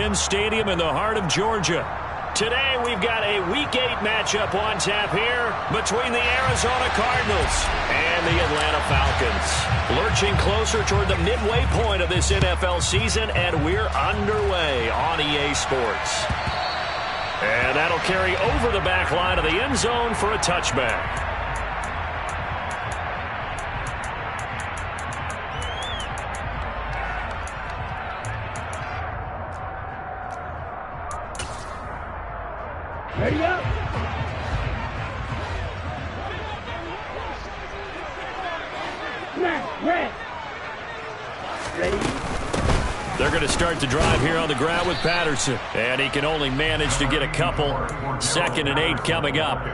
Mercedes-Benz Stadium in the heart of Georgia. Today we've got a Week 8 matchup on tap here between the Arizona Cardinals and the Atlanta Falcons. Lurching closer toward the midway point of this NFL season, and we're underway on EA Sports. And that'll carry over the back line of the end zone for a touchback. Ready up. Ready. They're going to start the drive here on the ground with Patterson. And he can only manage to get a couple. 2nd and 8 coming up.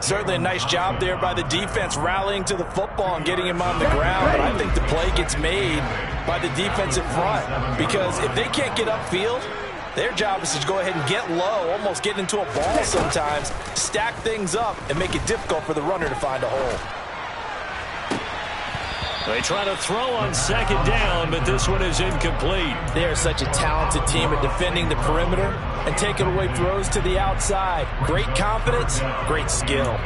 Certainly a nice job there by the defense rallying to the football and getting him on the ground. But I think the play gets made by the defensive front. Because if they can't get upfield, their job is to go ahead and get low, almost get into a ball sometimes, stack things up, and make it difficult for the runner to find a hole. They try to throw on 2nd down, but this one is incomplete. They are such a talented team at defending the perimeter and taking away throws to the outside. Great confidence, great skill.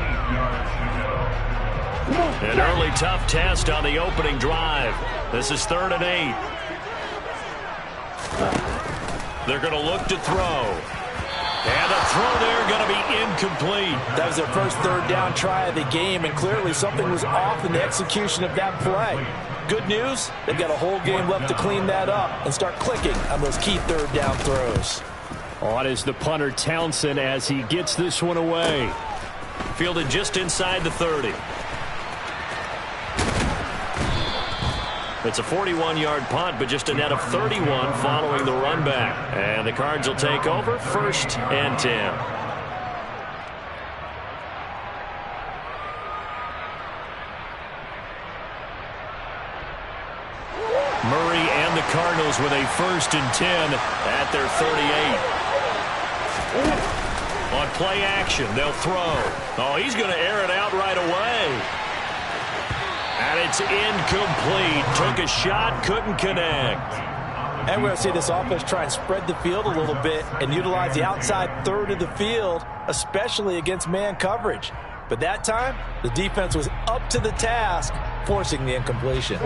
An early tough test on the opening drive. This is 3rd and 8. They're going to look to throw. And the throw there going to be incomplete. That was their first 3rd down try of the game, and clearly something was off in the execution of that play. Good news, they've got a whole game left to clean that up and start clicking on those key 3rd down throws. On is the punter Townsend as he gets this one away. Fielded just inside the 30. It's a 41-yard punt, but just a net of 31 following the run back. And the Cards will take over 1st and 10. Murray and the Cardinals with a 1st and 10 at their 38. On play action, they'll throw. Oh, he's going to air it out right away. And it's incomplete. Took a shot, couldn't connect. And we're going to see this offense try and spread the field a little bit and utilize the outside 3rd of the field, especially against man coverage. But that time, the defense was up to the task, forcing the incompletion.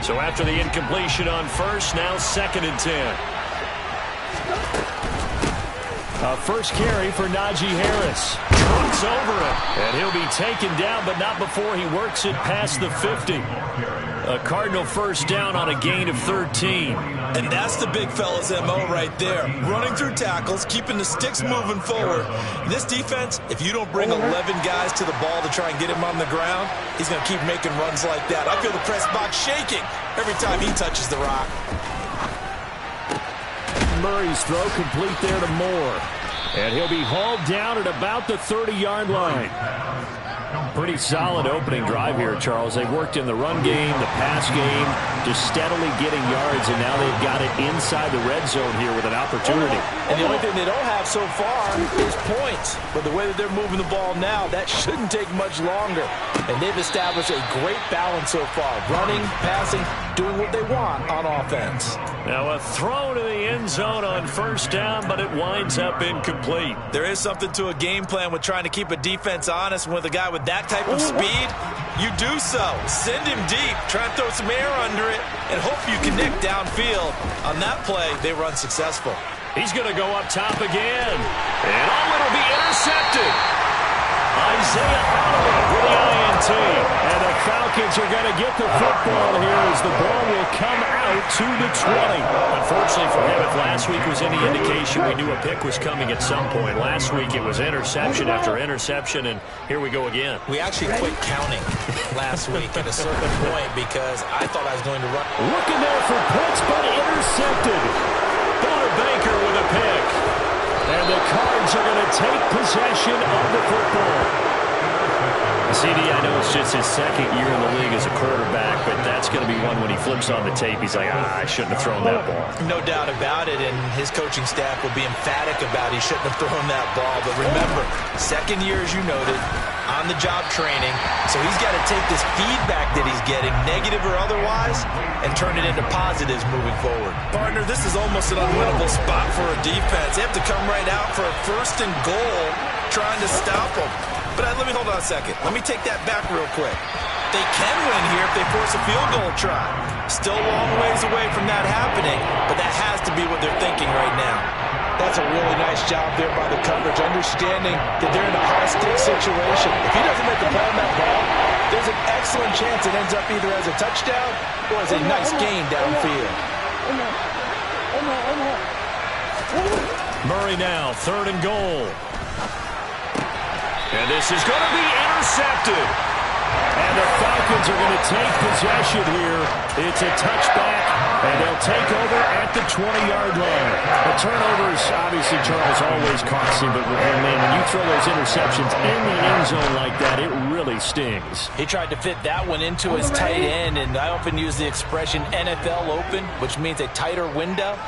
So after the incompletion on 1st, now 2nd and 10. First carry for Najee Harris. Trucks over him. And he'll be taken down, but not before he works it past the 50. A Cardinal 1st down on a gain of 13. And that's the big fella's MO right there. Running through tackles, keeping the sticks moving forward. This defense, if you don't bring 11 guys to the ball to try and get him on the ground, he's going to keep making runs like that. I feel the press box shaking every time he touches the rock. Murray's throw complete there to Moore. And he'll be hauled down at about the 30-yard line. Pretty solid opening drive here, Charles. They worked in the run game, the pass game, just steadily getting yards, and now they've got it inside the red zone here with an opportunity. And the only thing they don't have so far is points. But the way that they're moving the ball now, that shouldn't take much longer. And they've established a great balance so far. Running, passing, doing what they want on offense. Now a throw to the end zone on 1st down, but it winds up incomplete. There is something to a game plan with trying to keep a defense honest. With a guy with that type of speed, you do so. Send him deep, try and throw some air under it, and hope you connect downfield. On that play, they run successful. He's going to go up top again. And it'll be intercepted. Isaiah Holloway with the INT. And the Falcons are going to get the football here as the ball will come out to the 20. Unfortunately for him, if last week was any indication, we knew a pick was coming at some point. Last week it was interception after interception, and here we go again. We actually quit counting last week at a certain point because I thought I was going to run. Looking there for Pitts, but intercepted. Butter Baker with a pick. And the Cards are going to take possession of the football. CD, I know it's just his second year in the league as a quarterback, but that's going to be one when he flips on the tape, he's like, I shouldn't have thrown that ball. No doubt about it, and his coaching staff will be emphatic about he shouldn't have thrown that ball. But remember, second year, as you noted, on-the-job training, so he's got to take this feedback that he's getting, negative or otherwise, and turn it into positives moving forward. Partner, this is almost an unwinnable spot for a defense. They have to come right out for a 1st and goal, trying to stop them. But let me hold on a second. Let me take that back real quick. They can win here if they force a field goal try. Still a long ways away from that happening, but that has to be what they're thinking right now. That's a really nice job there by the coverage, understanding that they're in a high-stakes situation. If he doesn't make a play on that ball, there's an excellent chance it ends up either as a touchdown or as a nice gain downfield. Murray now, 3rd and goal. And this is going to be intercepted. And the Falcons are going to take possession here. It's a touchback, and they'll take over at the 20-yard line. The turnovers, obviously, Charles, always costly, but man, when you throw those interceptions in the end zone like that, it really stings. He tried to fit that one into his tight end, and I often use the expression NFL open, which means a tighter window.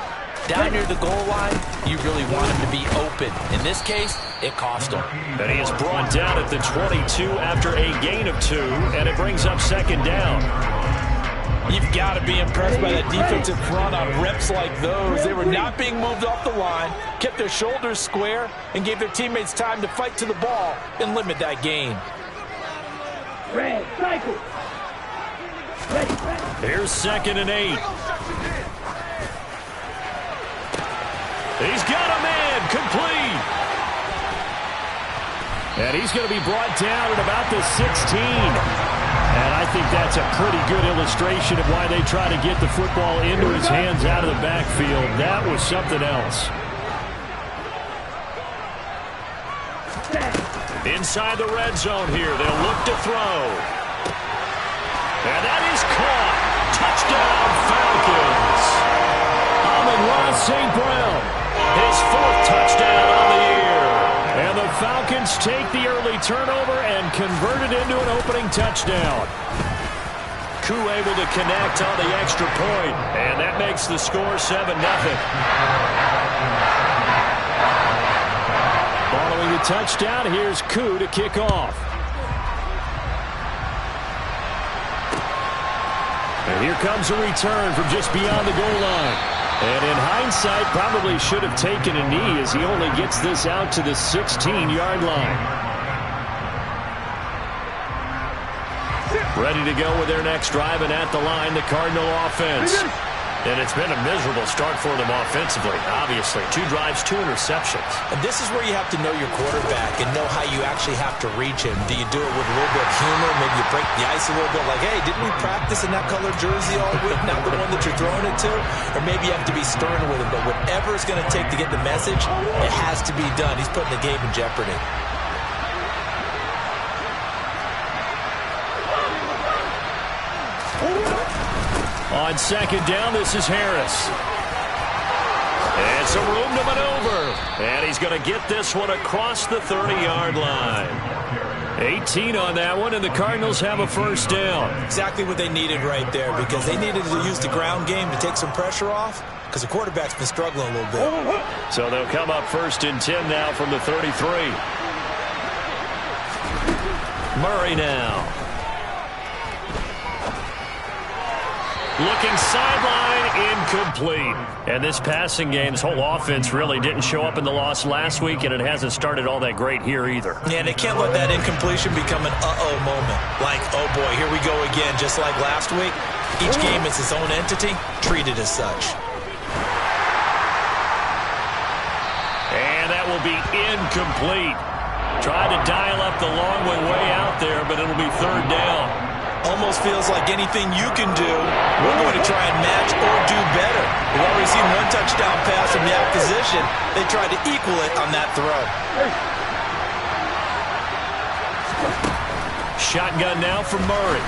Down near the goal line, you really want him to be open. In this case, it cost him. And he is brought down at the 22 after a gain of 2, and it brings up 2nd down. You've got to be impressed by that defensive front on reps like those. They were not being moved off the line, kept their shoulders square, and gave their teammates time to fight to the ball and limit that gain. Here's 2nd and 8. He's got a man, complete. And he's going to be brought down at about the 16. And I think that's a pretty good illustration of why they try to get the football into his hands out of the backfield. That was something else. Inside the red zone here, they'll look to throw. And that is caught. Touchdown, Falcons. Amon-Ra St. Brown. His 4th touchdown on the year. And the Falcons take the early turnover and convert it into an opening touchdown. Koo able to connect on the extra point, and that makes the score 7-0. Following the touchdown, here's Koo to kick off. And here comes a return from just beyond the goal line. And in hindsight, probably should have taken a knee as he only gets this out to the 16-yard line. Ready to go with their next drive, and at the line, the Cardinal offense. And it's been a miserable start for them offensively, obviously. 2 drives, 2 interceptions. And this is where you have to know your quarterback and know how you actually have to reach him. Do you do it with a little bit of humor? Maybe you break the ice a little bit like, hey, didn't we practice in that color jersey all week, not the one that you're throwing it to? Or maybe you have to be stern with him. But whatever it's going to take to get the message, it has to be done. He's putting the game in jeopardy. On 2nd down, this is Harris. And some room to maneuver. And he's going to get this one across the 30-yard line. 18 on that one, and the Cardinals have a 1st down. Exactly what they needed right there, because they needed to use the ground game to take some pressure off, because the quarterback's been struggling a little bit. So they'll come up 1st and 10 now from the 33. Murray now. Looking sideline, incomplete. And this passing game's whole offense really didn't show up in the loss last week, and it hasn't started all that great here either. Yeah, and they can't let that incompletion become an uh-oh moment. Like, oh boy, here we go again, just like last week. Each game is its own entity, treated as such. And that will be incomplete. Tried to dial up the long way out there, but it'll be 3rd down. Almost feels like anything you can do, we're going to try and match or do better. We've already seen 1 touchdown pass from the opposition. They tried to equal it on that throw. Shotgun now from Murray.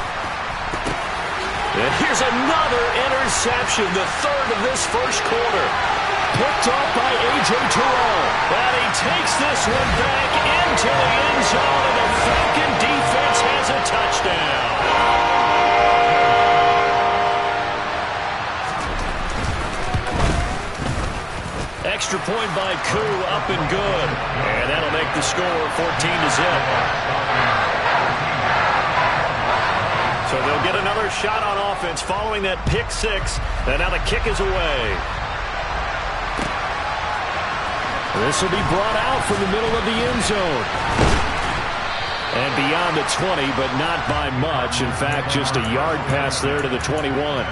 And here's another interception, the 3rd of this 1st quarter. Picked off by A.J. A.J. Terrell. And he takes this one back into the end zone, and the Falcon defense has a touchdown. Extra point by Koo, up and good. And that'll make the score 14-0. So they'll get another shot on offense following that pick six. And now the kick is away. This will be brought out from the middle of the end zone. And beyond the 20, but not by much. In fact, just a yard pass there to the 21.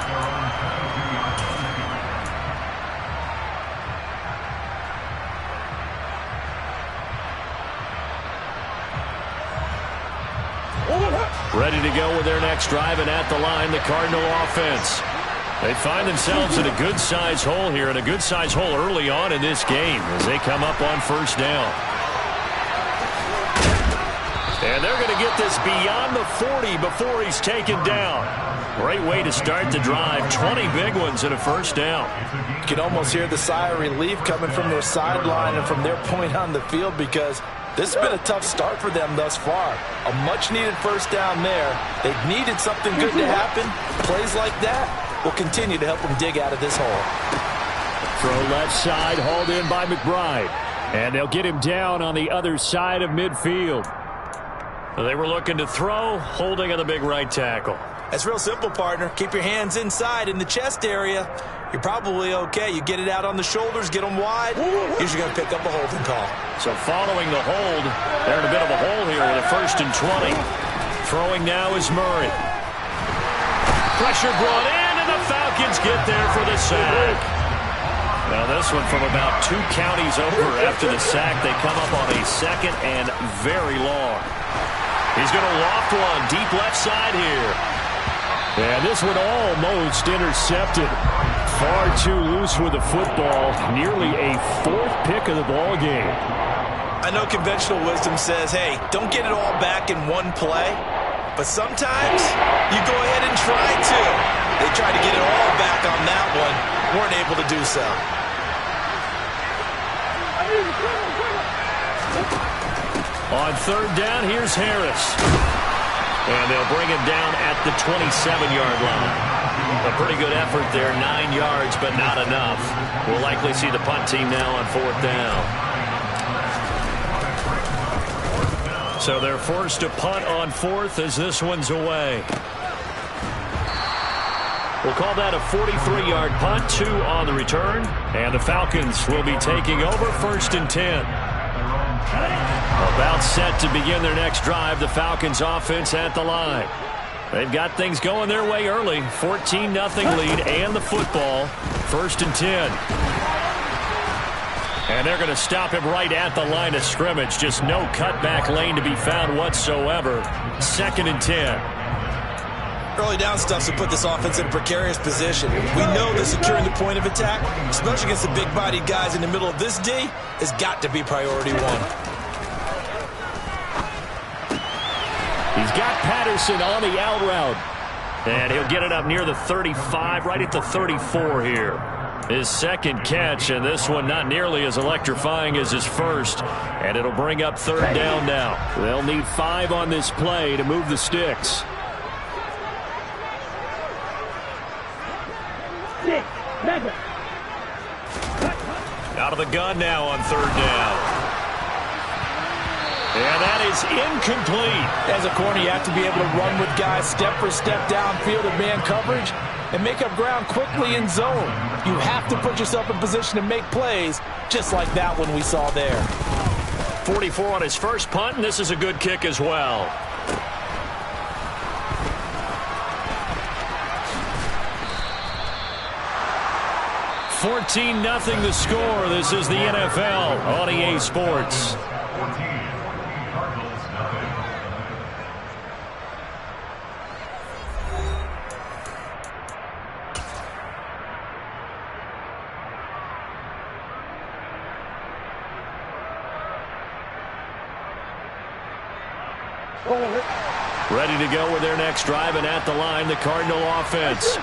Ready to go with their next drive, and at the line, the Cardinal offense. They find themselves in a good-sized hole here, and a good-sized hole early on in this game as they come up on first down. And they're going to get this beyond the 40 before he's taken down. Great way to start the drive. 20 big ones and a first down. You can almost hear the sigh of relief coming from their sideline and from their point on the field, because this has been a tough start for them thus far. A much-needed first down there. They've needed something good to happen. Plays like that will continue to help them dig out of this hole. Throw left side, hauled in by McBride. And they'll get him down on the other side of midfield. They were looking to throw, holding on the big right tackle. That's real simple, partner. Keep your hands inside in the chest area. You're probably okay. You get it out on the shoulders, get them wide. Usually going to pick up a holding call. So following the hold, they're in a bit of a hole here with a 1st and 20. Throwing now is Murray. Pressure brought in, and the Falcons get there for the sack. Now this one from about 2 counties over after the sack. They come up on a 2nd and very long. He's going to loft one deep left side here. And this one almost intercepted. Far too loose with the football. Nearly a 4th pick of the ball game. I know conventional wisdom says, hey, don't get it all back in one play. But sometimes you go ahead and try to. They tried to get it all back on that one. Weren't able to do so. On 3rd down, here's Harris. And they'll bring him down at the 27-yard line. A pretty good effort there, 9 yards, but not enough. We'll likely see the punt team now on 4th down. So they're forced to punt on 4th as this one's away. We'll call that a 43-yard punt, 2 on the return. And the Falcons will be taking over 1st and 10. About set to begin their next drive, the Falcons offense at the line. They've got things going their way early. 14-0 lead and the football. 1st and 10. And they're going to stop him right at the line of scrimmage. Just no cutback lane to be found whatsoever. 2nd and 10. Early down stuff to put this offense in a precarious position. We know that securing the point of attack, especially against the big-bodied guys in the middle of this D, has got to be priority 1. He's got Patterson on the out route. And he'll get it up near the 35, right at the 34 here. His 2nd catch, and this one not nearly as electrifying as his 1st. And it'll bring up 3rd down now. They'll need 5 on this play to move the sticks. Out of the gun now on 3rd down. And that is incomplete. As a corner, you have to be able to run with guys step for step downfield in man coverage and make up ground quickly in zone. You have to put yourself in position to make plays, just like that one we saw there. 44 on his first punt, and this is a good kick as well. $14-0 the score. This is the NFL on EA Sports. Ready to go with their next drive, and at the line, the Cardinal offense.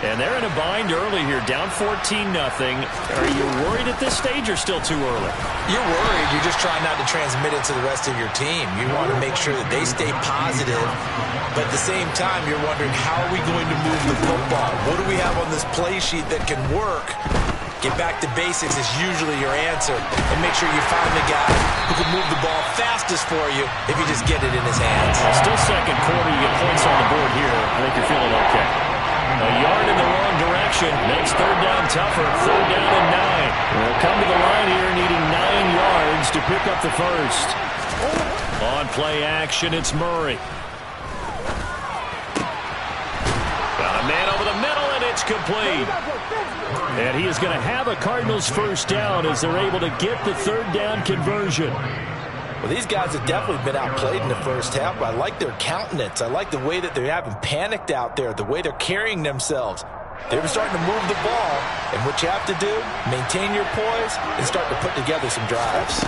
And they're in a bind early here, down 14-0. Are you worried at this stage or still too early? You're worried. You're just trying not to transmit it to the rest of your team. You want to make sure that they stay positive, but at the same time, you're wondering, how are we going to move the football? What do we have on this play sheet that can work? Get back to basics is usually your answer, and make sure you find the guy who can move the ball fastest for you if you just get it in his hands. Still second quarter, you get points on the board here. I think you're feeling okay. A yard in the wrong direction makes third down tougher. Third down and 9. They'll come to the line here needing 9 yards to pick up the first. On play action, it's Murray. Got a man over the middle, and it's complete. And he is going to have a Cardinals first down as they're able to get the third down conversion. Well, these guys have definitely been outplayed in the first half, but I like their countenance. I like the way that they haven't panicked out there, the way they're carrying themselves. They're starting to move the ball, and what you have to do, maintain your poise and start to put together some drives.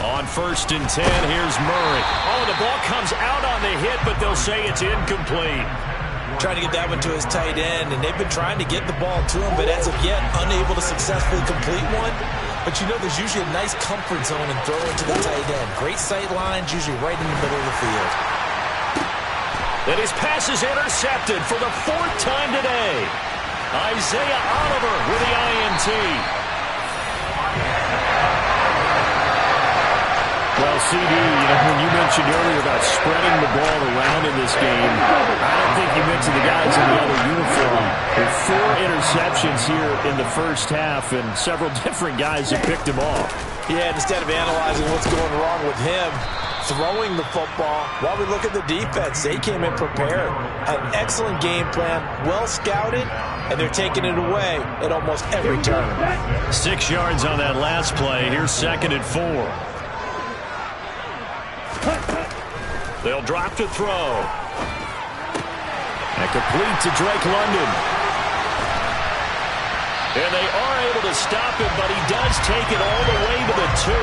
On 1st and 10, here's Murray. Oh, the ball comes out on the hit, but they'll say it's incomplete. Trying to get that one to his tight end, and they've been trying to get the ball to him, but as of yet, unable to successfully complete one. But you know, there's usually a nice comfort zone in throwing to the tight end. Great sight lines, usually right in the middle of the field. And his pass is intercepted for the 4th time today. Isaiah Oliver with the INT. Well, CD, when you mentioned earlier about spreading the ball around in this game, I don't think you mentioned the guys in the other uniform. There are 4 interceptions here in the first half, and several different guys have picked them off. Yeah, instead of analyzing what's going wrong with him, throwing the football, while we look at the defense, they came in prepared. Had an excellent game plan, well scouted, and they're taking it away at almost every turn. 6 yards on that last play. Here's 2nd and 4. They'll drop to throw. And complete to Drake London. And they are able to stop him, but he does take it all the way to the 2.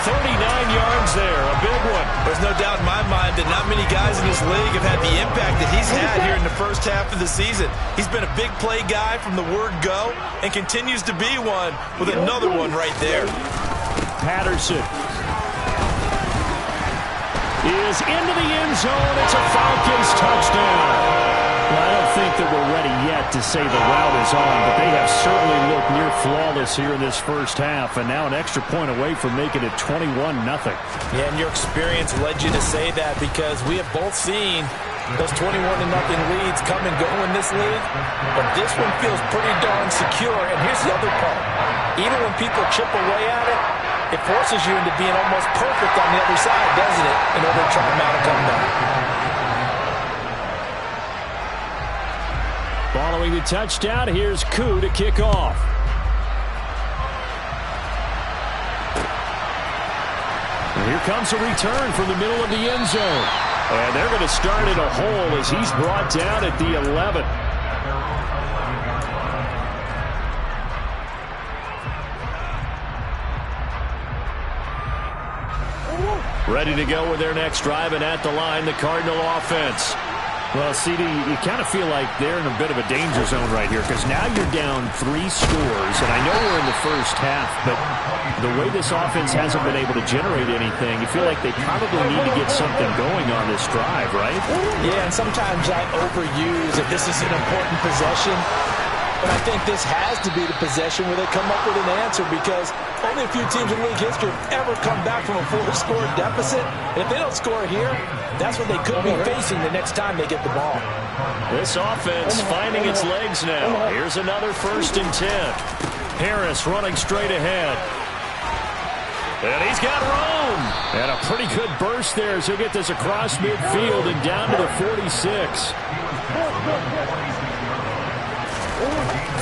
39 yards there, a big one. There's no doubt in my mind that not many guys in this league have had the impact that he's had here in the first half of the season. He's been a big play guy from the word go and continues to be one with another one right there. Patterson is into the end zone. It's a Falcons touchdown. Well, I don't think that we're ready yet to say the route is on, but they have certainly looked near flawless here in this first half, and now an extra point away from making it 21-0. Yeah, and your experience led you to say that, because we have both seen those 21-0 leads come and go in this league, but this one feels pretty darn secure. And here's the other part. Even when people chip away at it, it forces you into being almost perfect on the other side, doesn't it, in order to try to mount a comeback. Following the touchdown, here's Koo to kick off. And here comes a return from the middle of the end zone. And they're going to start in a hole as he's brought down at the 11. Ready to go with their next drive, and at the line, the Cardinal offense. Well, CD, you kind of feel like they're in a bit of a danger zone right here, because now you're down 3 scores, and I know we're in the first half, but the way this offense hasn't been able to generate anything, you feel like they probably need to get something going on this drive, right? Yeah, and sometimes I overuse if this is an important possession. But I think this has to be the possession where they come up with an answer, because only a few teams in league history have ever come back from a 4-score deficit. And if they don't score here, that's what they could be facing the next time they get the ball. This offense finding its legs now. Here's another 1st and 10. Harris running straight ahead. And he's got room. And a pretty good burst there as he'll get this across midfield and down to the 46.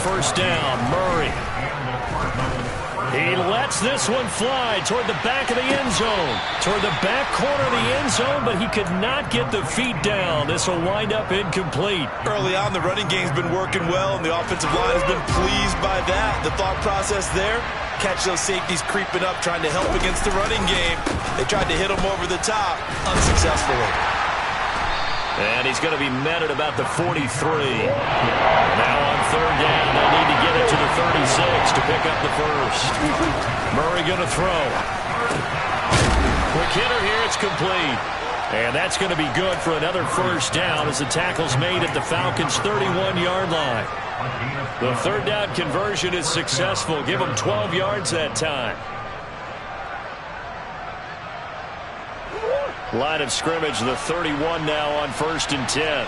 1st down, Murray. He lets this one fly toward the back of the end zone. Toward the back corner of the end zone, but he could not get the feet down. This will wind up incomplete. Early on, the running game's been working well, and the offensive line has been pleased by that. The thought process there, catch those safeties creeping up, trying to help against the running game. They tried to hit them over the top, unsuccessfully. And he's going to be met at about the 43. Now on third down, they need to get it to the 36 to pick up the first. Murray going to throw. Quick hitter here, it's complete. And that's going to be good for another first down as the tackle's made at the Falcons' 31-yard line. The third down conversion is successful. Give them 12 yards that time. Line of scrimmage, the 31 now on 1st and 10.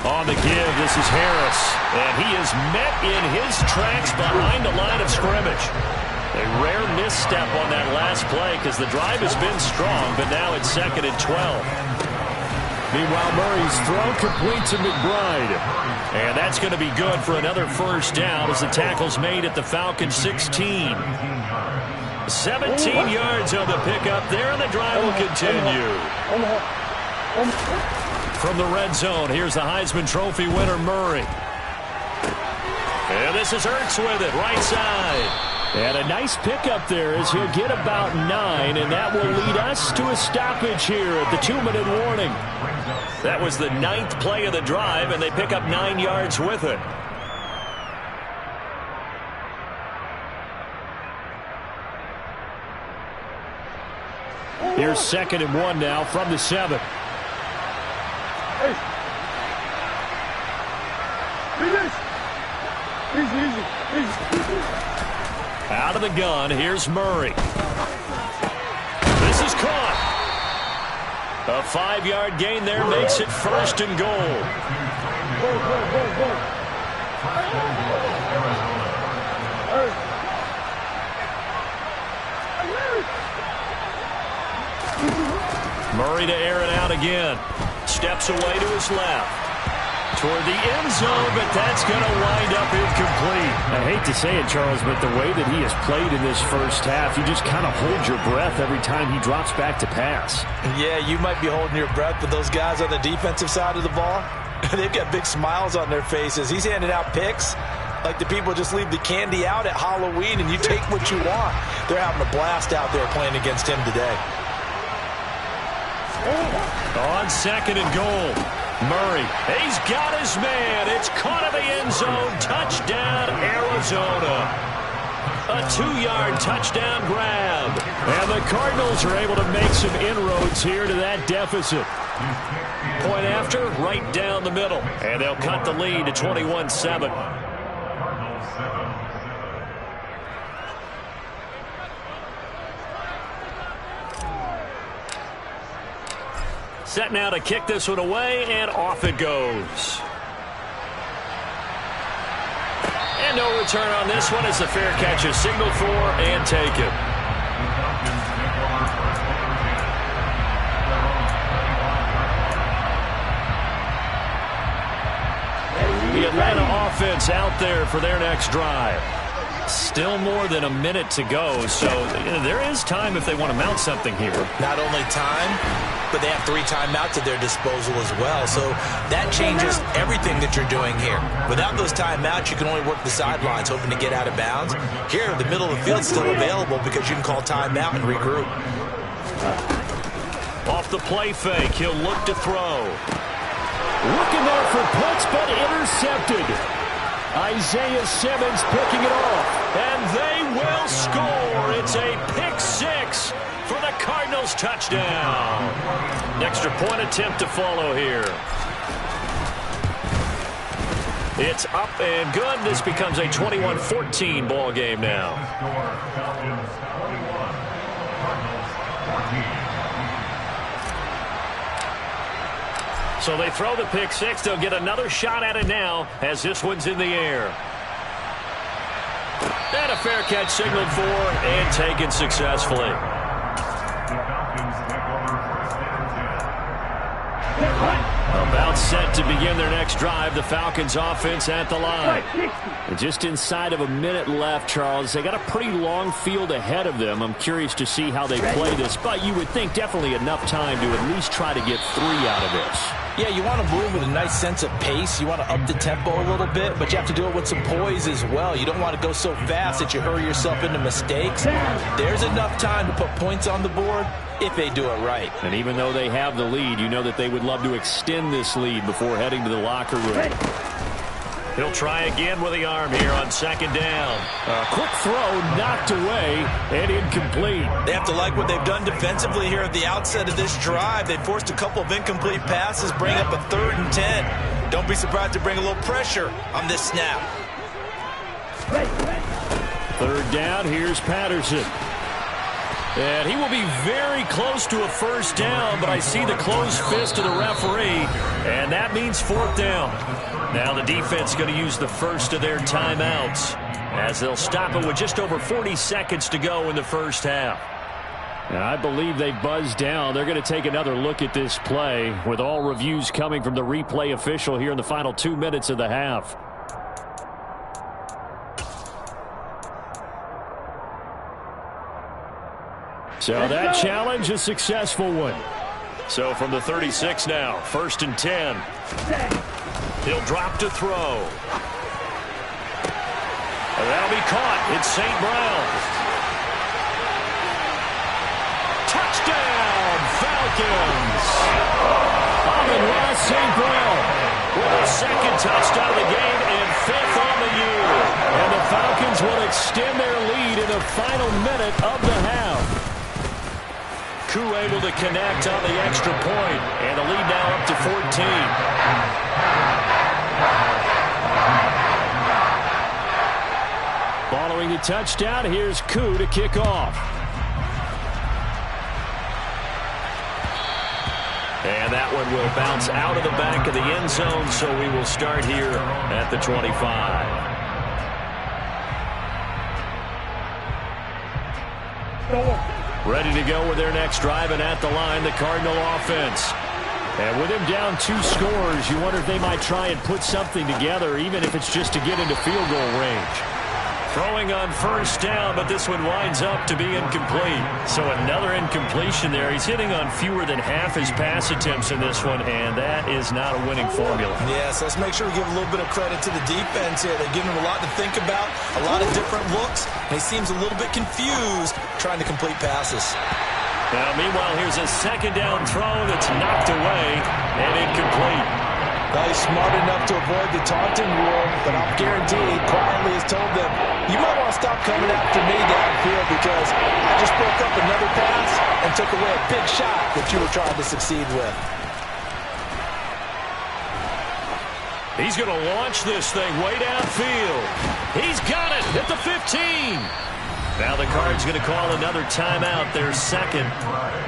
On the give, this is Harris. And he is met in his tracks behind the line of scrimmage. A rare misstep on that last play because the drive has been strong, but now it's 2nd and 12. Meanwhile, Murray's throw complete to McBride. And that's going to be good for another first down as the tackle's made at the Falcons' 16. 17 yards on the pickup there, and the drive will continue. From the red zone, here's the Heisman Trophy winner, Murray. And this is Ertz with it, right side. And a nice pickup there as he'll get about 9, and that will lead us to a stoppage here at the 2-minute warning. That was the 9th play of the drive, and they pick up 9 yards with it. Here's 2nd and 1 now from the 7. Out of the gun, here's Murray. This is caught. A 5-yard gain there makes it 1st and goal. Murray to air it out again. Steps away to his left. Toward the end zone, but that's going to wind up incomplete. I hate to say it, Charles, but the way that he has played in this first half, you just kind of hold your breath every time he drops back to pass. Yeah, you might be holding your breath, but those guys on the defensive side of the ball, they've got big smiles on their faces. He's handing out picks like the people just leave the candy out at Halloween and you take what you want. They're having a blast out there playing against him today. On 2nd and goal. Murray, he's got his man. It's caught in the end zone. Touchdown, Arizona. A 2-yard touchdown grab. And the Cardinals are able to make some inroads here to that deficit. Point after, right down the middle. And they'll cut the lead to 21-7. Set now to kick this one away, and off it goes. And no return on this one as the fair catch is signaled for and taken. The Atlanta offense out there for their next drive. Still more than a minute to go, so there is time if they want to mount something here. Not only time, but they have 3 timeouts at their disposal as well, so that changes everything that you're doing here. Without those timeouts, you can only work the sidelines, hoping to get out of bounds. Here, the middle of the field's still available because you can call timeout and regroup. Off the play fake, he'll look to throw. Looking there for puts, but intercepted. Isaiah Simmons picking it off, and they will score. It's a pick 6 for the Cardinals touchdown. An extra point attempt to follow here. It's up and good. This becomes a 21-14 ball game now. So they throw the pick 6. They'll get another shot at it now as this one's in the air. And a fair catch signaled for and taken successfully. About set to begin their next drive. The Falcons offense at the line. And just inside of a minute left, Charles. They got a pretty long field ahead of them. I'm curious to see how they play this, but you would think definitely enough time to at least try to get 3 out of this. Yeah, you want to move with a nice sense of pace. You want to up the tempo a little bit, but you have to do it with some poise as well. You don't want to go so fast that you hurry yourself into mistakes. There's enough time to put points on the board if they do it right. And even though they have the lead, you know that they would love to extend this lead before heading to the locker room. He'll try again with the arm here on second down. A quick throw knocked away and incomplete. They have to like what they've done defensively here at the outset of this drive. They forced a couple of incomplete passes, bring up a 3rd and 10. Don't be surprised to bring a little pressure on this snap. 3rd down, here's Patterson. And he will be very close to a first down, but I see the closed fist of the referee, and that means 4th down. Now the defense going to use the first of their timeouts as they'll stop it with just over 40 seconds to go in the first half. And I believe they buzzed down. They're going to take another look at this play with all reviews coming from the replay official here in the final 2 minutes of the half. So that challenge, a successful one. So from the 36 now, 1st and 10. He'll drop to throw. That'll be caught. It's St. Brown. Touchdown, Falcons. Amon-Ra St. Brown with a 2nd touchdown of the game and 5th on the year. And the Falcons will extend their lead in the final minute of the half. Koo able to connect on the extra point, and the lead now up to 14. Following the touchdown, here's Koo to kick off. And that one will bounce out of the back of the end zone, so we will start here at the 25. Ready to go with their next drive, and at the line, the Cardinal offense. And with him down 2 scores, you wonder if they might try and put something together, even if it's just to get into field goal range. Throwing on first down, but this one winds up to be incomplete. So another incompletion there. He's hitting on fewer than half his pass attempts in this one, and that is not a winning formula. Yes, let's make sure we give a little bit of credit to the defense here. They're giving him a lot to think about, a lot of different looks, and he seems a little bit confused trying to complete passes. Now, meanwhile, here's a 2nd down throw that's knocked away and incomplete. Well, he's smart enough to avoid the taunting rule, but I'll guarantee he quietly has told them, you might want to stop coming after me downfield because I just broke up another pass and took away a big shot that you were trying to succeed with. He's going to launch this thing way downfield. He's got it at the 15. Now the Cards going to call another timeout, their 2nd,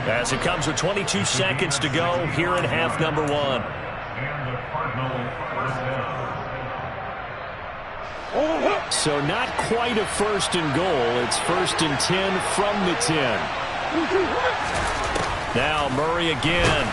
as it comes with 22 seconds to go here in half number 1. So not quite a 1st and goal. It's 1st and 10 from the 10. Now Murray again.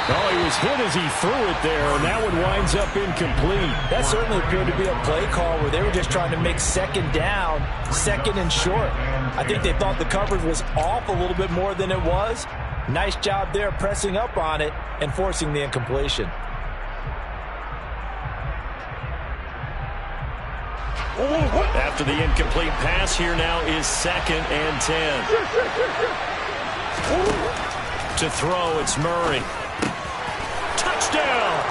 Oh, he was hit as he threw it there, and that one winds up incomplete. That certainly appeared to be a play call where they were just trying to make 2nd down, 2nd and short. I think they thought the coverage was off a little bit more than it was. Nice job there pressing up on it and forcing the incompletion. After the incomplete pass, here now is 2nd and 10. To throw, it's Murray. Touchdown!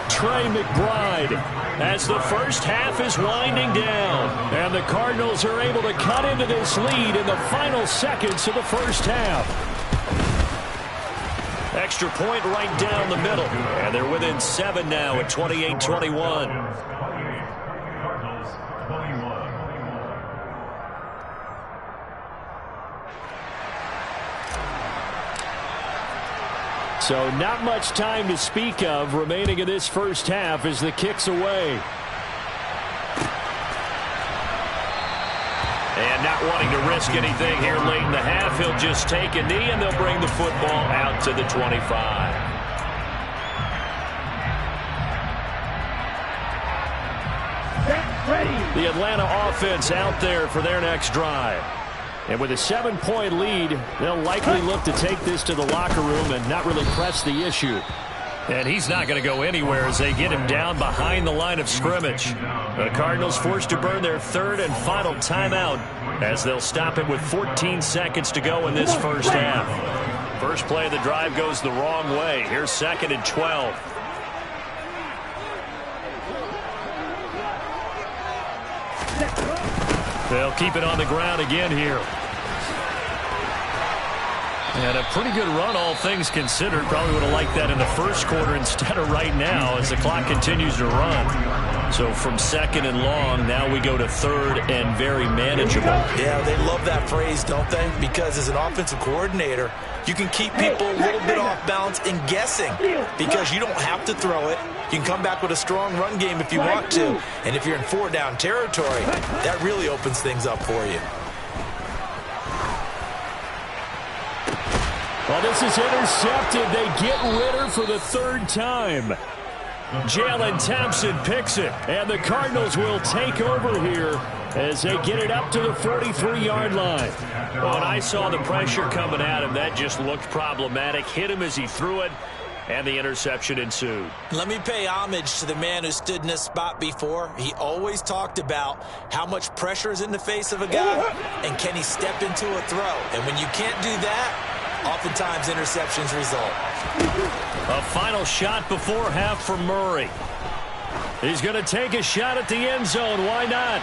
Trey McBride as the first half is winding down. And the Cardinals are able to cut into this lead in the final seconds of the first half. Extra point right down the middle. And they're within 7 now at 28-21. So not much time to speak of remaining in this first half as the kick's away. And not wanting to risk anything here late in the half, he'll just take a knee and they'll bring the football out to the 25. The Atlanta offense out there for their next drive. And with a 7-point lead, they'll likely look to take this to the locker room and not really press the issue. And he's not going to go anywhere as they get him down behind the line of scrimmage. The Cardinals forced to burn their third and final timeout as they'll stop it with 14 seconds to go in this first half. First play of the drive goes the wrong way. Here's 2nd and 12. They'll keep it on the ground again here. And a pretty good run, all things considered. Probably would have liked that in the first quarter instead of right now as the clock continues to run. So from 2nd and long, now we go to 3rd and very manageable. Yeah, they love that phrase, don't they? Because as an offensive coordinator, you can keep people a little bit off balance and guessing because you don't have to throw it. You can come back with a strong run game if you want to. And if you're in 4-down territory, that really opens things up for you. Well, this is intercepted. They get Ritter for the 3rd time. Jalen Thompson picks it, and the Cardinals will take over here as they get it up to the 43-yard line. Well, when I saw the pressure coming at him, that just looked problematic. Hit him as he threw it, and the interception ensued. Let me pay homage to the man who stood in this spot before. He always talked about how much pressure is in the face of a guy, and can he step into a throw. And when you can't do that, oftentimes interceptions result. A final shot before half for Murray. He's going to take a shot at the end zone. Why not?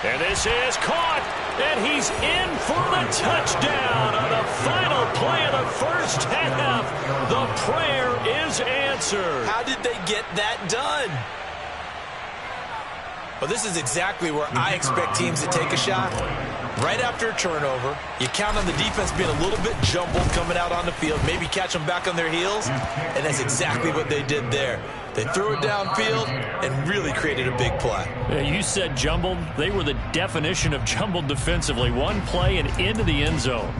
And this is caught. And he's in for the touchdown on the final play of the first half. The prayer is answered. How did they get that done? Well, this is exactly where I expect teams to take a shot. Right after a turnover, you count on the defense being a little bit jumbled coming out on the field, maybe catch them back on their heels, and that's exactly what they did there. They threw it downfield and really created a big play. Yeah, you said jumbled. They were the definition of jumbled defensively. One play and into the end zone.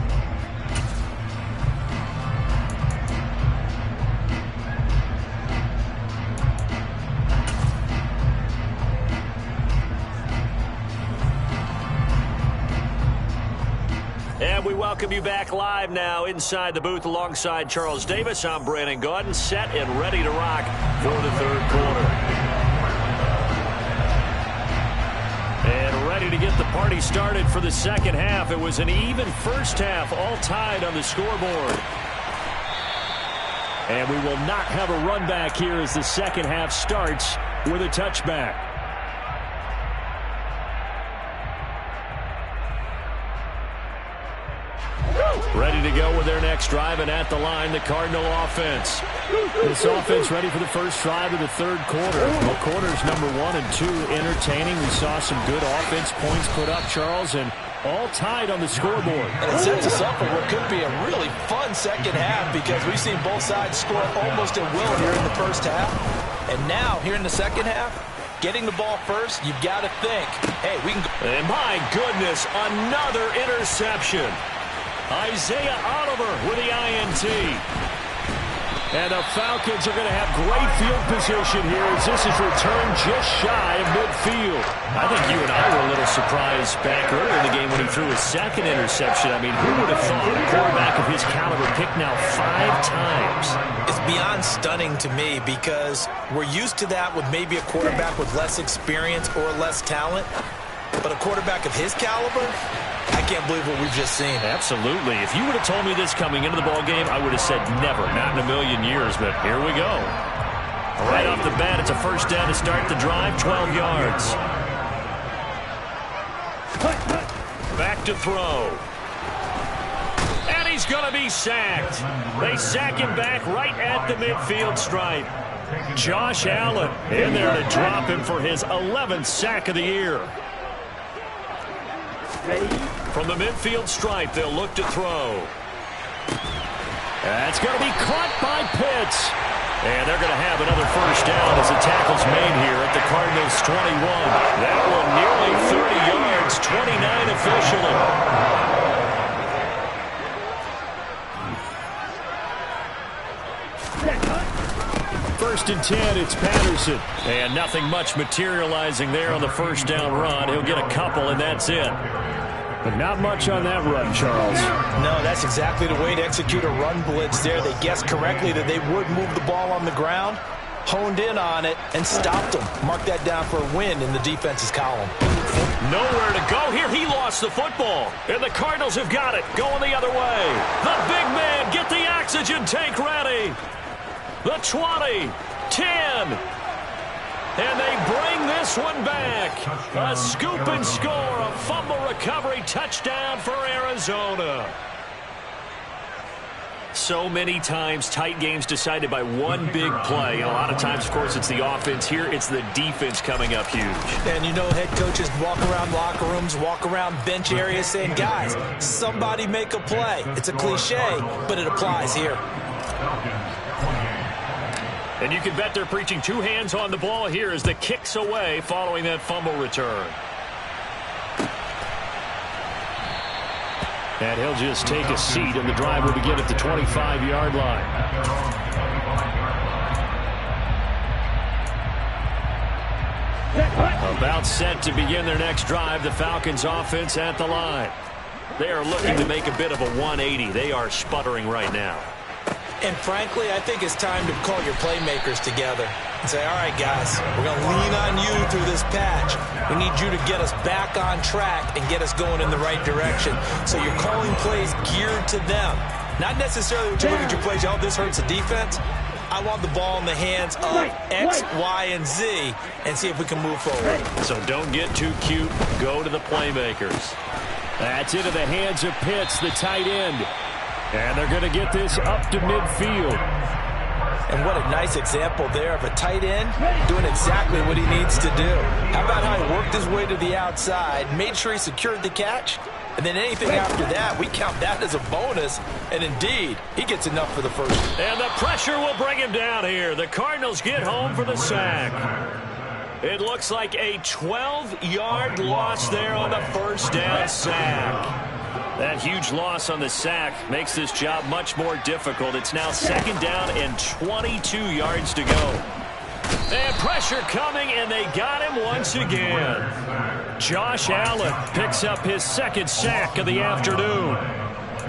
And we welcome you back live now inside the booth alongside Charles Davis. I'm Brandon Gaudin, set and ready to rock for the 3rd quarter. And ready to get the party started for the 2nd half. It was an even first half, all tied on the scoreboard. And we will not have a run back here as the 2nd half starts with a touchback. Ready to go with their next drive, and at the line, the Cardinal offense. This offense ready for the first drive of the 3rd quarter. Well, quarters number 1 and 2 entertaining. We saw some good offense points put up, Charles, and all tied on the scoreboard. And it sets us up for what could be a really fun 2nd half because we've seen both sides score almost at will here in the first half. And now, here in the 2nd half, getting the ball first, you've got to think, hey, we can go. And my goodness, another interception. Isaiah Oliver with the INT. And the Falcons are going to have great field position here as this is returned just shy of midfield. I think you and I were a little surprised back earlier in the game when he threw his 2nd interception. I mean, who would have thought a quarterback of his caliber picked now 5 times? It's beyond stunning to me because we're used to that with maybe a quarterback with less experience or less talent. But a quarterback of his caliber, I can't believe what we've just seen. Absolutely. If you would have told me this coming into the ball game, I would have said never, not in a million years. But here we go. Right off the bat, it's a first down to start the drive, 12 yards. Back to throw. And he's going to be sacked. They sack him back right at the midfield stripe. Josh Allen in there to drop him for his 11th sack of the year. From the midfield stripe, they'll look to throw. That's going to be caught by Pitts. And they're going to have another first down as the tackle's made here at the Cardinals' 21. That one nearly 30 yards, 29 officially. First and 10, it's Patterson. And nothing much materializing there on the first down run. He'll get a couple, and that's it. But not much on that run, Charles. No, that's exactly the way to execute a run blitz there. They guessed correctly that they would move the ball on the ground, honed in on it, and stopped them. Mark that down for a win in the defense's column. Nowhere to go here. He lost the football. And the Cardinals have got it. Going the other way. The big man, get the oxygen tank ready. The 20, 10. And they bring this one back. A scoop and score, a fumble recovery touchdown for Arizona. So many times, tight games decided by one big play. A lot of times, of course, it's the offense. Here, it's the defense coming up huge. And you know, head coaches walk around locker rooms, walk around bench areas saying, guys, somebody make a play. It's a cliche, but it applies here. And you can bet they're preaching two hands on the ball here as the kick's away following that fumble return. And he'll just take a seat, and the drive will begin at the 25-yard line. About set to begin their next drive, the Falcons offense at the line. They are looking to make a bit of a 180. They are sputtering right now. And frankly, I think it's time to call your playmakers together and say, all right, guys, we're going to lean on you through this patch. We need you to get us back on track and get us going in the right direction. So you're calling plays geared to them. Not necessarily when you look at your plays, oh, this hurts the defense. I want the ball in the hands of X, Y, and Z and see if we can move forward. So don't get too cute. Go to the playmakers. That's into the hands of Pitts, the tight end. And they're going to get this up to midfield. And what a nice example there of a tight end doing exactly what he needs to do. How about how he worked his way to the outside, made sure he secured the catch, and then anything after that, we count that as a bonus. And indeed, he gets enough for the first. And the pressure will bring him down here. The Cardinals get home for the sack. It looks like a 12-yard loss there on the first down sack. That huge loss on the sack makes this job much more difficult. It's now second down and 22 yards to go. And pressure coming, and they got him once again. Josh Allen picks up his second sack of the afternoon.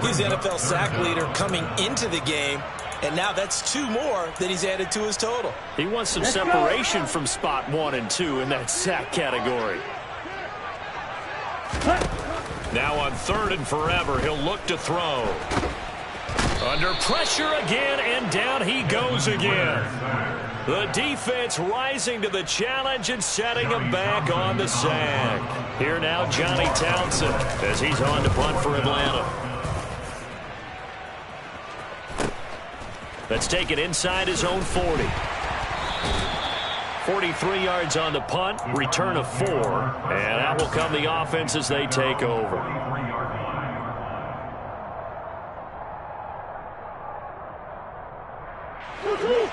He's the NFL sack leader coming into the game, and now that's two more that he's added to his total. He wants some separation from spot 1 and 2 in that sack category. Now on third and forever, he'll look to throw. Under pressure again, and down he goes again. The defense rising to the challenge and setting him back on the sack. Here now, Johnny Townsend, as he's on to punt for Atlanta. Let's take it inside his own 40. 43 yards on the punt, return of 4, and that will come the offense as they take over.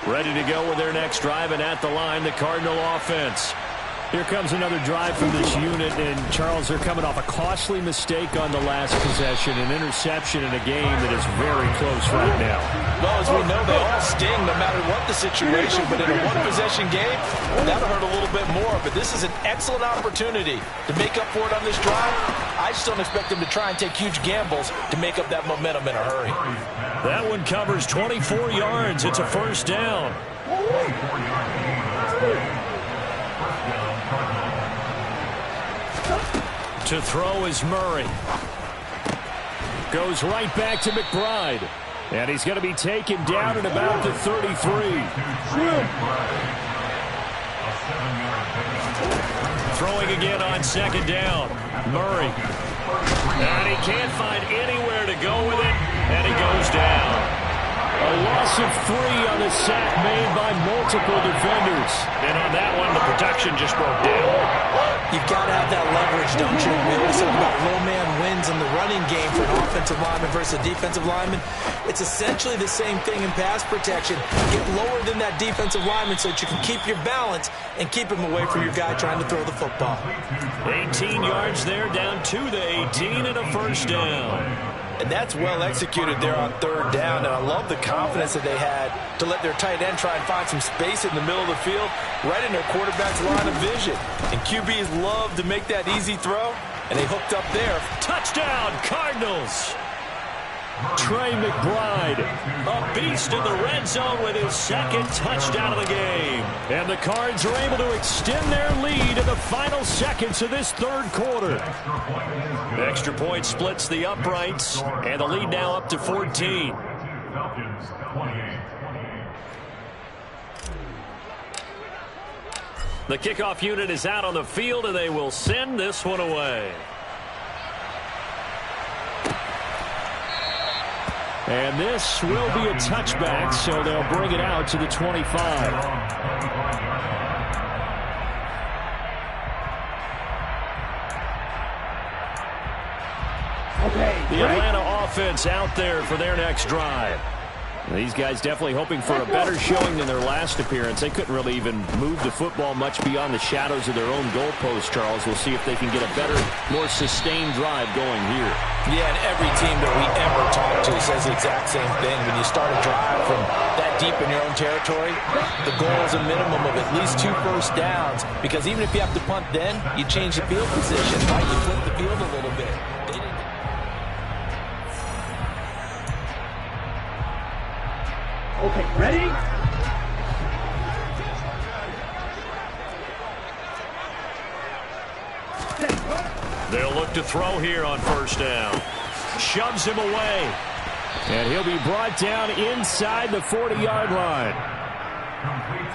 Ready to go with their next drive, and at the line, the Cardinal offense. Here comes another drive from this unit, and Charles, they're coming off a costly mistake on the last possession, an interception in a game that is very close right now. Well, as we know, they all sting no matter what the situation, but in a one-possession game, that'll hurt a little bit more. But this is an excellent opportunity to make up for it on this drive. I just don't expect them to try and take huge gambles to make up that momentum in a hurry. That one covers 24 yards. It's a first down. To throw is Murray. Goes right back to McBride. And he's going to be taken down at about the 33. Throwing again on second down. Murray. And he can't find anywhere to go with it. And he goes down. A loss of 3 on the sack made by multiple defenders. And on that one, the protection just broke down. You've got to have that leverage, don't you? We always talk about low man wins in the running game for an offensive lineman versus a defensive lineman. It's essentially the same thing in pass protection. Get lower than that defensive lineman so that you can keep your balance and keep him away from your guy trying to throw the football. 18 yards there, down to the 18 and a first down. And that's well executed there on third down. And I love the confidence that they had to let their tight end try and find some space in the middle of the field, right in their quarterback's line of vision. And QBs love to make that easy throw, and they hooked up there. Touchdown, Cardinals! Trey McBride, a beast in the red zone with his second touchdown of the game. And the Cards are able to extend their lead in the final seconds of this third quarter. The extra point splits the uprights, and the lead now up to 14. The kickoff unit is out on the field, and they will send this one away. And this will be a touchback, so they'll bring it out to the 25. The Atlanta offense out there for their next drive. These guys definitely hoping for a better showing than their last appearance. They couldn't really even move the football much beyond the shadows of their own goalpost, Charles. We'll see if they can get a better, more sustained drive going here. Yeah, and every team that we ever talk to says the exact same thing. When you start a drive from that deep in your own territory, the goal is a minimum of at least 2 first downs, because even if you have to punt then, you change the field position, right? You flip the field a little bit. Okay, ready? They'll look to throw here on first down. Shoves him away. And he'll be brought down inside the 40-yard line.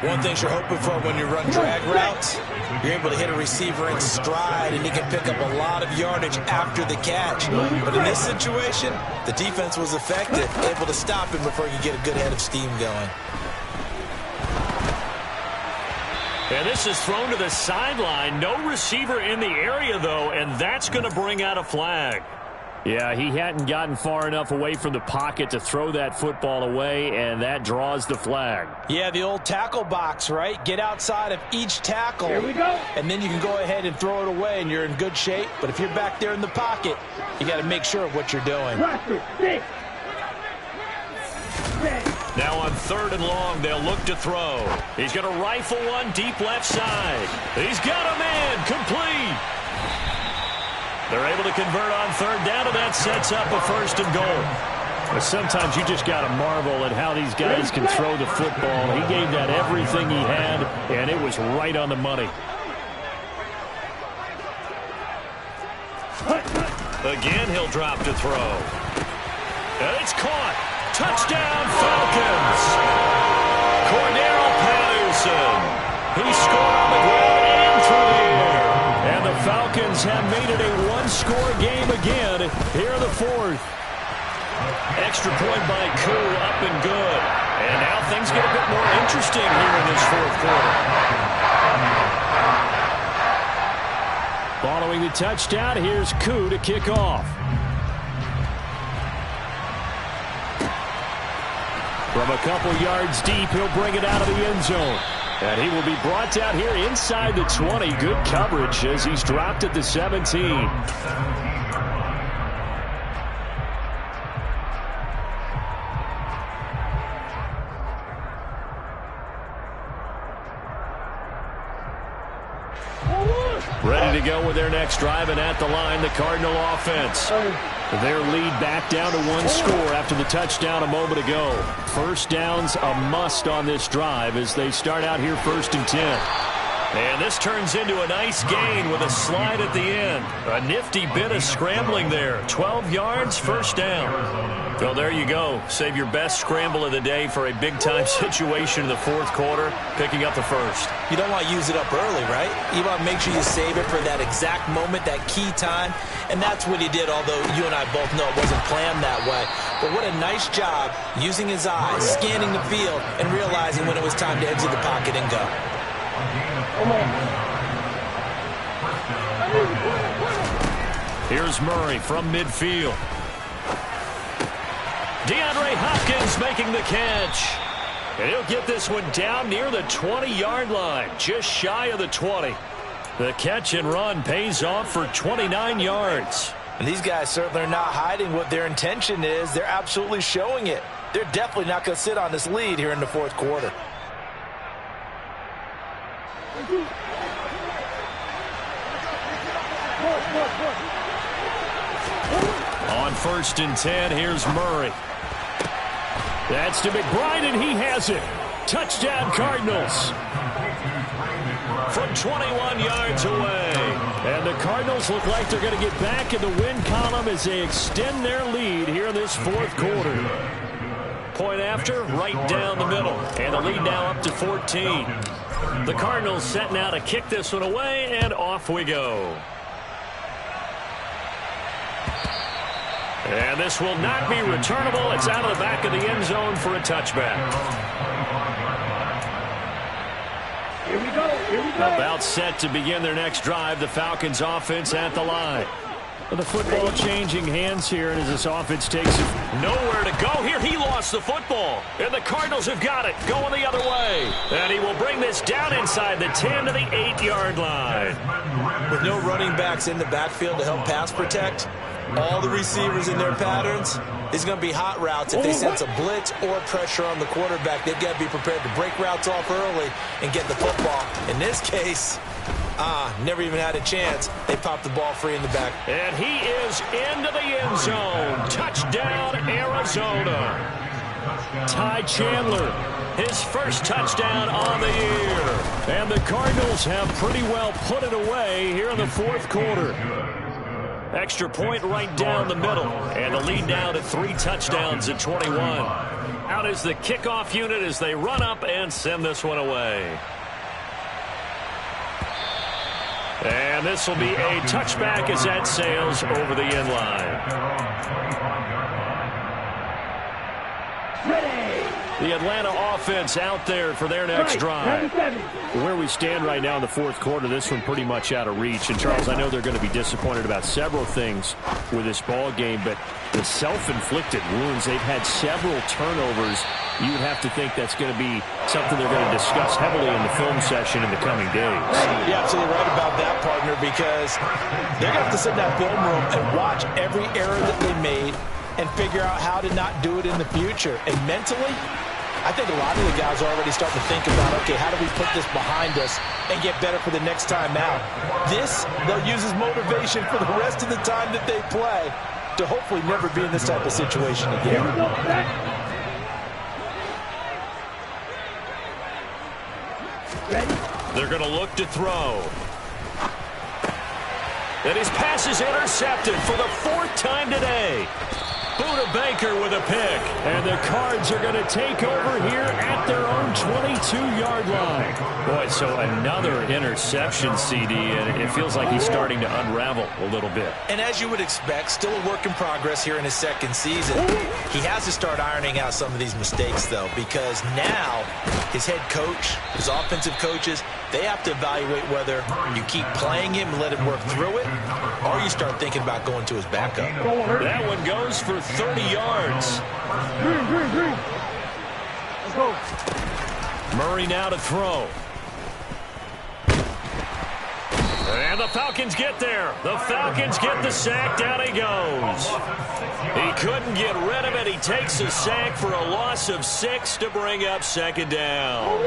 One thing you're hoping for when you run drag routes, you're able to hit a receiver in stride, and he can pick up a lot of yardage after the catch. But in this situation, the defense was effective, able to stop him before he could get a good head of steam going. And this is thrown to the sideline. No receiver in the area, though, and that's going to bring out a flag. Yeah, he hadn't gotten far enough away from the pocket to throw that football away, and that draws the flag. Yeah, the old tackle box, right? Get outside of each tackle. Here we go. And then you can go ahead and throw it away, and you're in good shape. But if you're back there in the pocket, you got to make sure of what you're doing. Now on third and long, they'll look to throw. He's going to rifle one deep left side. He's got a man complete. They're able to convert on third down, and that sets up a first and goal. But sometimes you just got to marvel at how these guys can throw the football. He gave that everything he had, and it was right on the money. Again, he'll drop to throw. And it's caught. Touchdown, Falcons. Cordarrelle Patterson. He scored on the ground and through the air. And the Falcons have made it a one-score game again here in the fourth. Extra point by Koo, up and good. And now things get a bit more interesting here in this fourth quarter. Following the touchdown, here's Koo to kick off. From a couple yards deep, he'll bring it out of the end zone. And he will be brought down here inside the 20. Good coverage as he's dropped at the 17. Ready to go with their next drive, and at the line, the Cardinal offense. Their lead back down to one score after the touchdown a moment ago. First down's a must on this drive as they start out here 1st and 10. And this turns into a nice gain with a slide at the end. A nifty bit of scrambling there. 12 yards, first down. Well, there you go. Save your best scramble of the day for a big-time situation in the fourth quarter, picking up the first. You don't want to use it up early, right? You want to make sure you save it for that exact moment, that key time. And that's what he did, although you and I both know it wasn't planned that way. But what a nice job using his eyes, scanning the field, and realizing when it was time to exit the pocket and go. Here's Murray from midfield. DeAndre Hopkins making the catch. And he'll get this one down near the 20-yard line, just shy of the 20. The catch and run pays off for 29 yards. And these guys certainly are not hiding what their intention is. They're absolutely showing it. They're definitely not going to sit on this lead here in the fourth quarter. On 1st and 10, here's Murray. That's to McBride, and he has it. Touchdown, Cardinals. From 21 yards away. And the Cardinals look like they're going to get back in the win column as they extend their lead here in this fourth quarter. Point after, right down the middle. And the lead now up to 14. The Cardinals set now to kick this one away, and off we go. And this will not be returnable. It's out of the back of the end zone for a touchback. Here we go. About set to begin their next drive. The Falcons offense at the line. The football changing hands here, and as this offense takes it nowhere to go here, he lost the football. And the Cardinals have got it, going the other way. And he will bring this down inside the 10 to the 8-yard line. With no running backs in the backfield to help pass protect, all the receivers in their patterns, it's going to be hot routes. If they sense a blitz or pressure on the quarterback, they've got to be prepared to break routes off early and get the football. In this case, never even had a chance. They popped the ball free in the back. And he is into the end zone. Touchdown, Arizona. Ty Chandler, his first touchdown on the year. And the Cardinals have pretty well put it away here in the fourth quarter. Extra point right down the middle. And the lead now to 3 touchdowns at 21. Out is the kickoff unit as they run up and send this one away. And this will be a touchback as that sails over the end line. The Atlanta offense out there for their next drive. Where we stand right now in the fourth quarter, this one pretty much out of reach. And, Charles, I know they're going to be disappointed about several things with this ball game, but the self-inflicted wounds, they've had several turnovers. You would have to think that's going to be something they're going to discuss heavily in the film session in the coming days. You're absolutely right about that, partner, because they're going to have to sit in that film room and watch every error that they made and figure out how to not do it in the future. And mentally, I think a lot of the guys are already starting to think about, okay, how do we put this behind us and get better for the next time out? This, they'll use as motivation for the rest of the time that they play to hopefully never be in this type of situation again. They're going to look to throw. And his pass is intercepted for the 4th time today. Budda Baker with a pick. And the Cards are going to take over here at their own 22-yard line. Boy, so another interception, CD, and it feels like he's starting to unravel a little bit. And as you would expect, still a work in progress here in his second season. He has to start ironing out some of these mistakes, though, because now his head coach, his offensive coaches, they have to evaluate whether you keep playing him and let him work through it, or you start thinking about going to his backup. That one goes for 30 yards. Green. Let's go. Murray now to throw. And the Falcons get there. The Falcons get the sack. Down he goes. He couldn't get rid of it. He takes a sack for a loss of 6 to bring up 2nd down.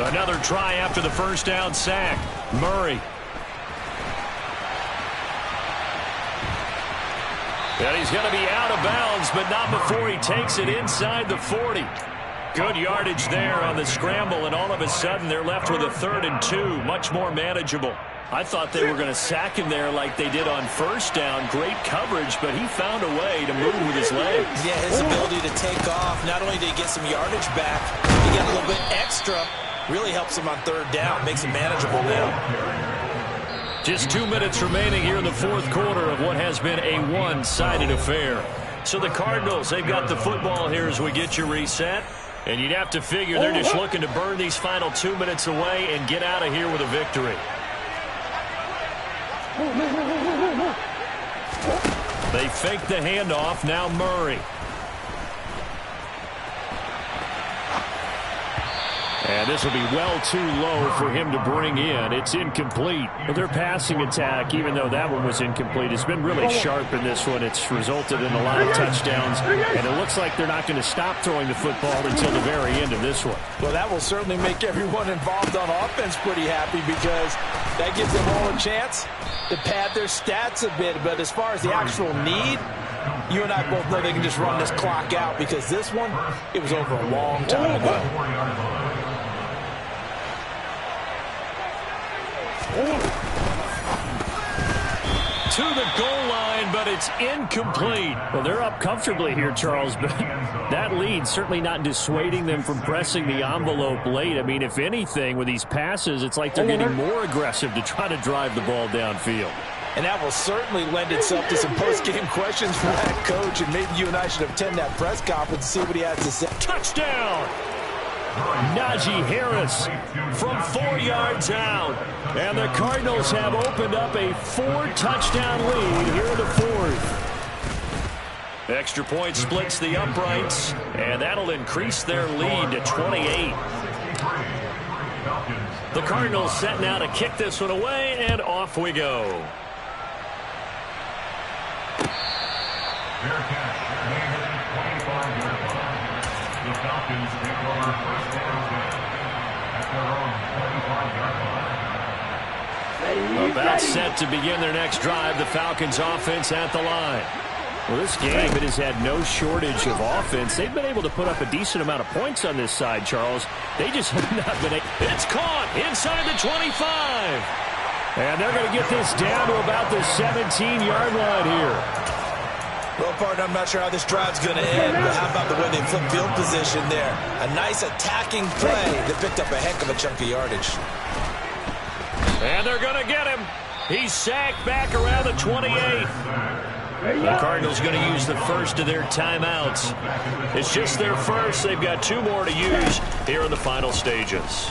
Another try after the first down sack. Murray. And he's going to be out of bounds, but not before he takes it inside the 40. Good yardage there on the scramble, and all of a sudden they're left with a 3rd and 2, much more manageable. I thought they were going to sack him there like they did on first down. Great coverage, but he found a way to move with his legs. Yeah, his ability to take off, not only did he get some yardage back, he got a little bit extra. Really helps him on 3rd down, makes it manageable now. Just 2 minutes remaining here in the fourth quarter of what has been a one-sided affair. So the Cardinals, they've got the football here as we get you reset. And you'd have to figure they're just looking to burn these final 2 minutes away and get out of here with a victory. They fake the handoff. Now Murray. And this will be well too low for him to bring in. It's incomplete. But their passing attack, even though that one was incomplete, has been really sharp in this one. It's resulted in a lot of touchdowns. And it looks like they're not going to stop throwing the football until the very end of this one. Well, that will certainly make everyone involved on offense pretty happy, because that gives them all a chance to pad their stats a bit. But as far as the actual need, you and I both know they can just run this clock out, because this one, it was over a long time ago. To the goal line, but it's incomplete. Well, they're up comfortably here, Charles, but that lead certainly not dissuading them from pressing the envelope late. I mean, if anything, with these passes, it's like they're getting more aggressive to try to drive the ball downfield. And that will certainly lend itself to some post-game questions for that coach, and maybe you and I should attend that press conference and see what he has to say. Touchdown! Najee Harris from 4 yards out. And the Cardinals have opened up a 4-touchdown lead here in the fourth. Extra point splits the uprights, and that'll increase their lead to 28. The Cardinals set now to kick this one away, and off we go. The Falcons take over first down at their own 25-yard line. About set to begin their next drive, the Falcons offense at the line. Well, this game, it has had no shortage of offense. They've been able to put up a decent amount of points on this side, Charles. They just have not been able. It's caught inside the 25. And they're going to get this down to about the 17-yard line here. Well, partner, I'm not sure how this drive's going to end, but how about the way they flip field position there? A nice attacking play that picked up a heck of a chunk of yardage. And they're going to get him. He's sacked back around the 28. The Cardinals going to use the first of their timeouts. It's just their first. They've got 2 more to use here in the final stages.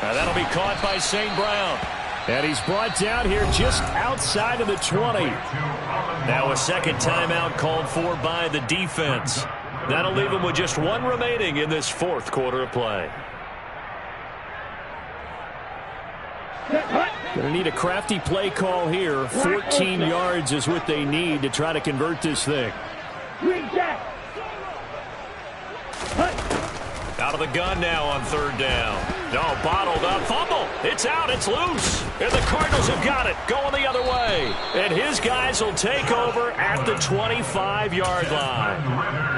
Now that'll be caught by St. Brown. And he's brought down here just outside of the 20. Now a second timeout called for by the defense. That'll leave him with just 1 remaining in this fourth quarter of play. Going to need a crafty play call here. 14 yards is what they need to try to convert this thing. Out of the gun now on third down. No, bottled up. Fumble. It's out. It's loose. And the Cardinals have got it. Going the other way. And his guys will take over at the 25-yard line.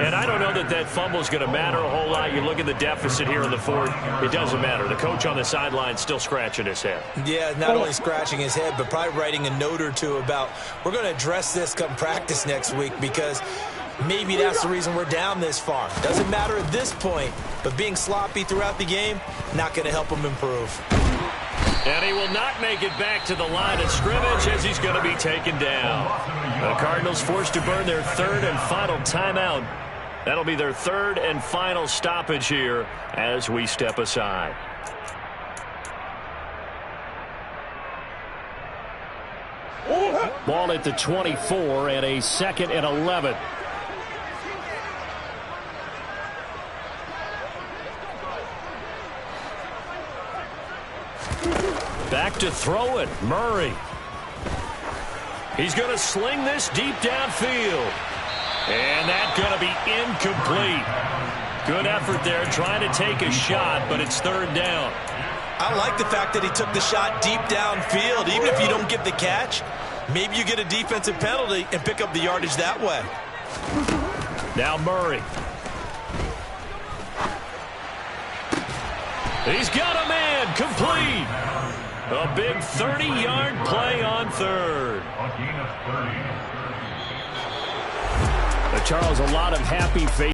And I don't know that that fumble is going to matter a whole lot. You look at the deficit here in the fourth. It doesn't matter. The coach on the sideline still scratching his head. Yeah, not only scratching his head, but probably writing a note or two about, we're going to address this come practice next week, because maybe that's the reason we're down this far. Doesn't matter at this point, but being sloppy throughout the game, not going to help him improve. And he will not make it back to the line of scrimmage as he's going to be taken down. The Cardinals forced to burn their third and final timeout. That'll be their third and final stoppage here as we step aside. Ball at the 24 and a 2nd and 11. Back to throw it, Murray. He's going to sling this deep downfield. And that's going to be incomplete. Good effort there, trying to take a shot, but it's third down. I like the fact that he took the shot deep downfield. Even if you don't get the catch, maybe you get a defensive penalty and pick up the yardage that way. Now Murray. He's got a man, complete. A big 30-yard play on third. Charles, a lot of happy faces.